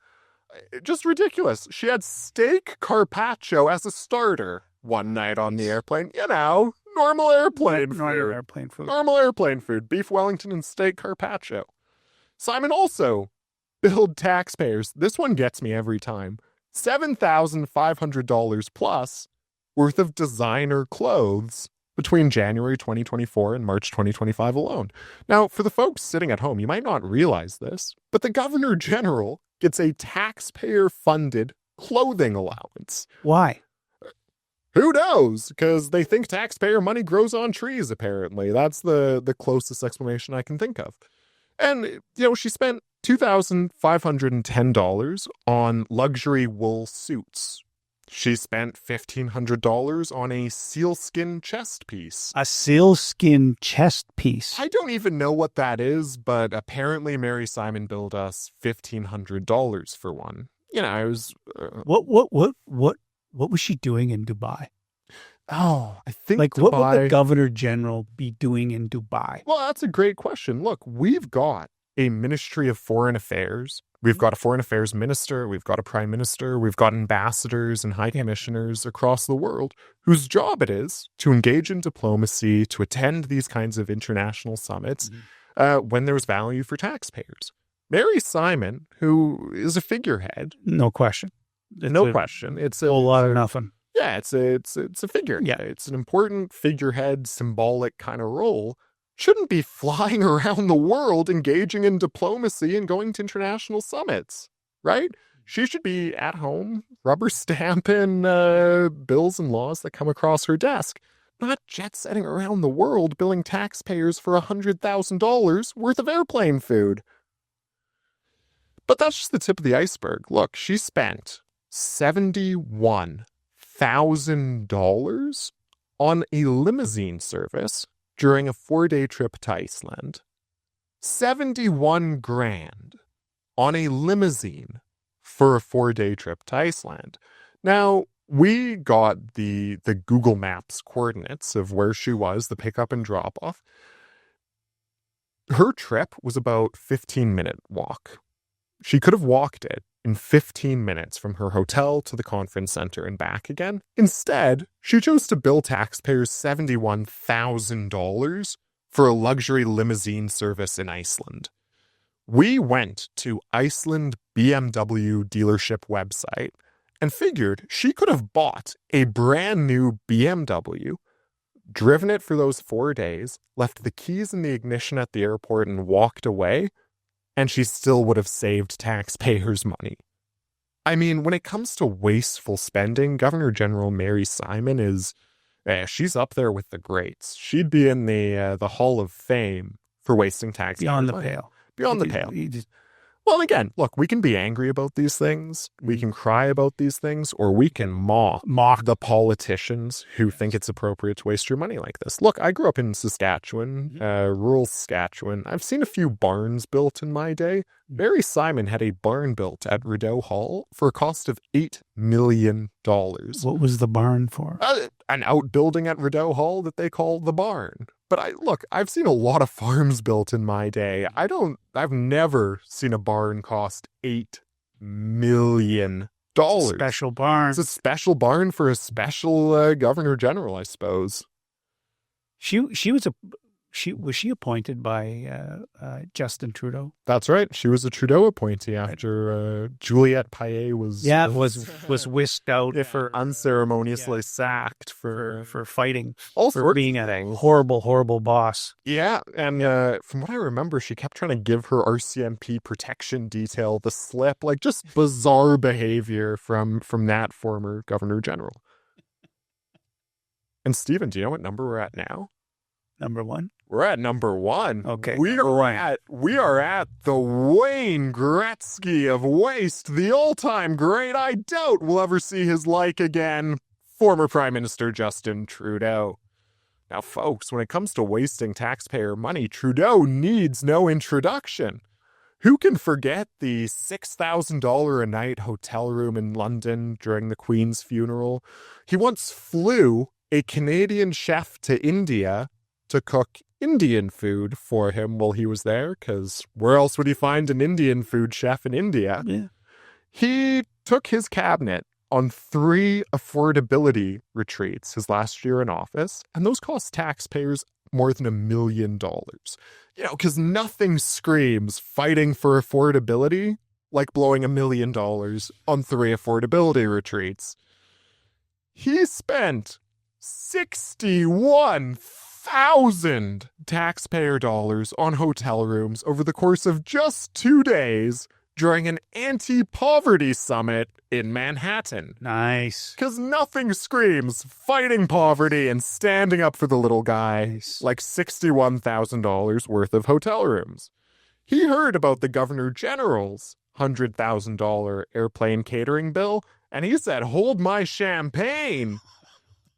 Just ridiculous. She had steak carpaccio as a starter one night on the airplane. Normal airplane food. Normal airplane food. Normal airplane food. Beef Wellington and steak carpaccio. Simon also billed taxpayers. This one gets me every time. $7,500 plus worth of designer clothes between January 2024 and March 2025 alone. Now, for the folks sitting at home, you might not realize this, but the Governor General gets a taxpayer-funded clothing allowance. Why? Who knows? Because they think taxpayer money grows on trees, apparently. That's the closest explanation I can think of. And, she spent $2,510 on luxury wool suits. She spent $1,500 on a sealskin chest piece. A sealskin chest piece? I don't even know what that is, but apparently Mary Simon billed us $1,500 for one. It was... What was she doing in Dubai? I think Dubai... what would the Governor General be doing in Dubai? Well, that's a great question. Look, we've got a Ministry of Foreign Affairs. We've got a Foreign Affairs Minister. We've got a Prime Minister. We've got ambassadors and high commissioners across the world whose job it is to engage in diplomacy, to attend these kinds of international summits when there's value for taxpayers. Mary Simon, who is a figurehead. No question. It's a whole lot of nothing. Yeah, it's a figure. Yeah. It's an important figurehead, symbolic kind of role. Shouldn't be flying around the world engaging in diplomacy and going to international summits, right? She should be at home, rubber stamping bills and laws that come across her desk, not jet-setting around the world billing taxpayers for $100,000 worth of airplane food. But that's just the tip of the iceberg. Look, she spent $71,000 on a limousine service during a 4-day trip to Iceland. $71,000 on a limousine for a 4-day trip to Iceland. Now, we got the Google Maps coordinates of where she was, the pickup and drop off. Her trip was about 15-minute walk. She could have walked it in 15 minutes from her hotel to the conference center and back again. Instead, she chose to bill taxpayers $71,000 for a luxury limousine service in Iceland. We went to Iceland BMW dealership website and figured she could have bought a brand new BMW, driven it for those 4 days, left the keys in the ignition at the airport and walked away, and she still would have saved taxpayers money. I mean, when it comes to wasteful spending, Governor General Mary Simon is, she's up there with the greats. She'd be in the Hall of Fame for wasting taxpayers money. Beyond the pale. Beyond the pale. Well, again, look, we can be angry about these things, we can cry about these things, or we can mock the politicians who think it's appropriate to waste your money like this. Look, I grew up in Saskatchewan, rural Saskatchewan. I've seen a few barns built in my day. Barry Simon had a barn built at Rideau Hall for a cost of $8 million. What was the barn for? An outbuilding at Rideau Hall that they call the barn. But I've seen a lot of farms built in my day. I've never seen a barn cost $8 million. Special barn. It's a special barn for a special governor general, I suppose. Was she appointed by Justin Trudeau? That's right. She was a Trudeau appointee after Juliette Payet was was whisked out for unceremoniously sacked for fighting, for being a horrible boss. Yeah, and from what I remember, she kept trying to give her RCMP protection detail the slip, like just bizarre behavior from that former governor general. And Steven, do you know what number we're at now? Number one. We're at number one. Okay. We are at the Wayne Gretzky of waste, the all-time great. I doubt we'll ever see his like again. Former Prime Minister Justin Trudeau. Now, folks, when it comes to wasting taxpayer money, Trudeau needs no introduction. Who can forget the $6,000 a night hotel room in London during the Queen's funeral? He once flew a Canadian chef to India to cook Indian food for him while he was there, because where else would he find an Indian food chef in India? Yeah. He took his cabinet on 3 affordability retreats his last year in office, and those cost taxpayers more than $1 million. You know, because nothing screams fighting for affordability like blowing $1 million on 3 affordability retreats. He spent 61,000 taxpayer dollars on hotel rooms over the course of just 2 days during an anti-poverty summit in Manhattan. Nice. Because nothing screams fighting poverty and standing up for the little guy like $61,000 worth of hotel rooms. He heard about the Governor General's $100,000 airplane catering bill, and he said, "Hold my champagne."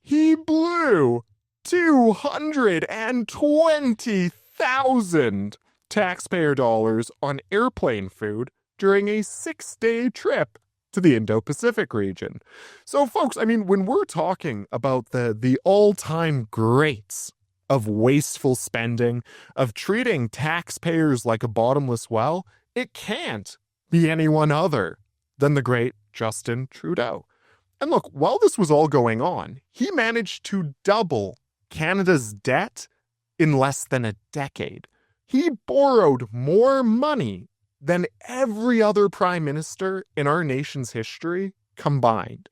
He blew $220,000 taxpayer dollars on airplane food during a 6-day trip to the Indo-Pacific region. So, folks, I mean, when we're talking about the all-time greats of wasteful spending, of treating taxpayers like a bottomless well, it can't be anyone other than the great Justin Trudeau. And look, while this was all going on, he managed to double Canada's debt in less than a decade. He borrowed more money than every other prime minister in our nation's history combined,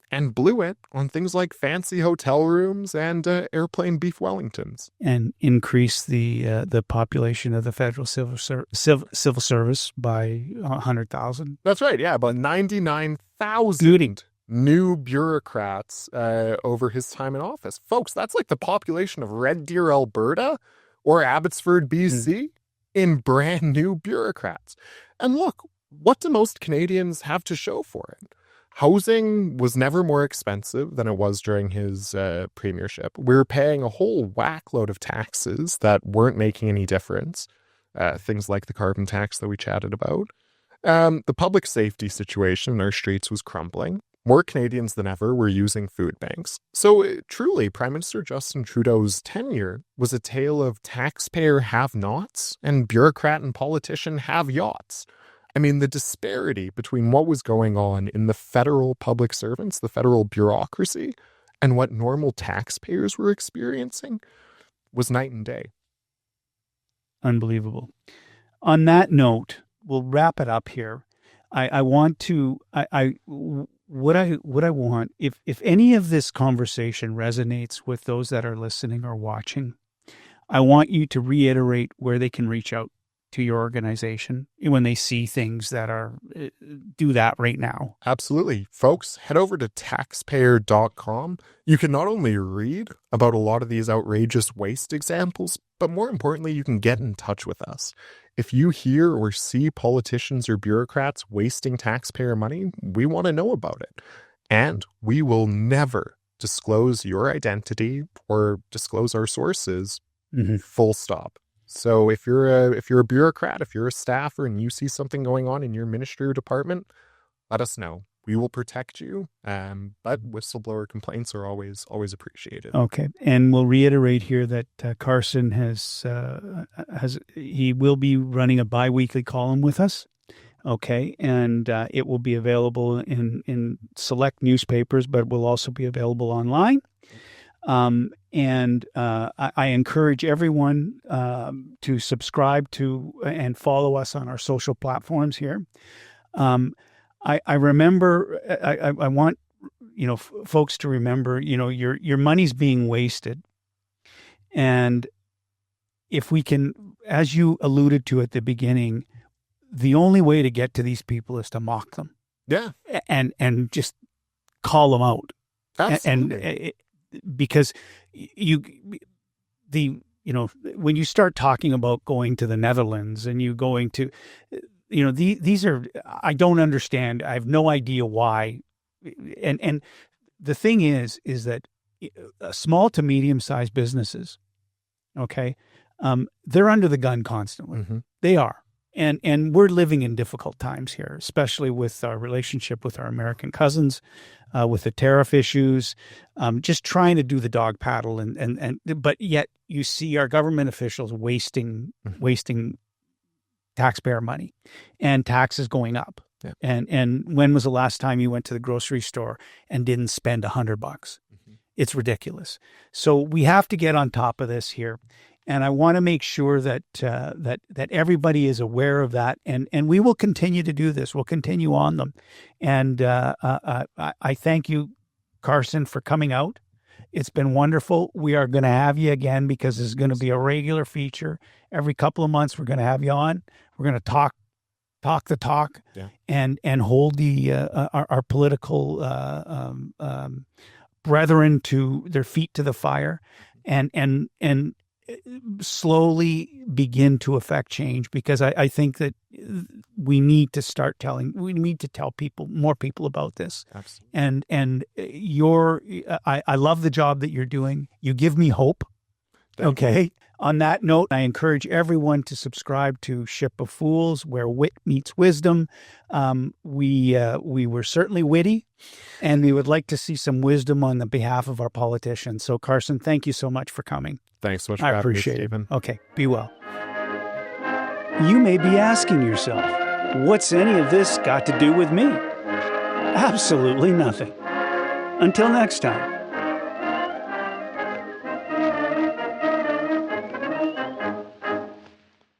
and blew it on things like fancy hotel rooms and airplane beef Wellingtons. And increase the population of the federal civil service by 100,000. That's right, yeah, about 99,000 new bureaucrats over his time in office. Folks, that's like the population of Red Deer, Alberta, or Abbotsford, BC, in brand new bureaucrats. And look, what do most Canadians have to show for it? Housing was never more expensive than it was during his premiership. We were paying a whole whackload of taxes that weren't making any difference. Things like the carbon tax that we chatted about. The public safety situation in our streets was crumbling. More Canadians than ever were using food banks. So truly, Prime Minister Justin Trudeau's tenure was a tale of taxpayer have-nots and bureaucrat and politician have-yachts. I mean, the disparity between what was going on in the federal public servants, the federal bureaucracy, and what normal taxpayers were experiencing was night and day. Unbelievable. On that note, we'll wrap it up here. What I want, if any of this conversation resonates with those that are listening or watching, I want you to reiterate where they can reach out. to your organization when they see things that are do that right now? Absolutely. Folks, head over to taxpayer.com. You can not only read about a lot of these outrageous waste examples, but more importantly, you can get in touch with us. If you hear or see politicians or bureaucrats wasting taxpayer money, we want to know about it. And we will never disclose your identity or disclose our sources, full stop. So if you're a bureaucrat, if you're a staffer and you see something going on in your ministry or department, let us know. We will protect you. But whistleblower complaints are always appreciated. Okay, and we'll reiterate here that Carson he will be running a bi-weekly column with us. Okay, and it will be available in select newspapers, but will also be available online. And I encourage everyone to subscribe to and follow us on our social platforms here. I remember, I want, folks to remember, your money's being wasted. And if we can, as you alluded to at the beginning, the only way to get to these people is to mock them. Yeah. And just call them out. Absolutely. And because when you start talking about going to the Netherlands and you going to, these are, I don't understand. I have no idea why. And the thing is that small to medium-sized businesses, okay, they're under the gun constantly. Mm-hmm. They are. And we're living in difficult times here, especially with our relationship with our American cousins, with the tariff issues, just trying to do the dog paddle, but yet you see our government officials wasting taxpayer money, and taxes going up. Yeah. And when was the last time you went to the grocery store and didn't spend $100? Mm-hmm. It's ridiculous. So we have to get on top of this here. And I want to make sure that everybody is aware of that, and we will continue to do this. We'll continue on them, and I thank you, Carson, for coming out. It's been wonderful. We are going to have you again because this is going to be a regular feature every couple of months. We're going to have you on. We're going to talk the talk, yeah, and hold the our political brethren to their feet to the fire, and slowly begin to affect change, because I think that we need to tell more people about this. Absolutely. And I love the job that you're doing. You give me hope. Okay. On that note, I encourage everyone to subscribe to Ship of Fools, where wit meets wisdom. We were certainly witty, and we would like to see some wisdom on the behalf of our politicians. So, Carson, thank you so much for coming. Thanks so much for having me, appreciate Steven. It. Okay, be well. You may be asking yourself, what's any of this got to do with me? Absolutely nothing. Until next time.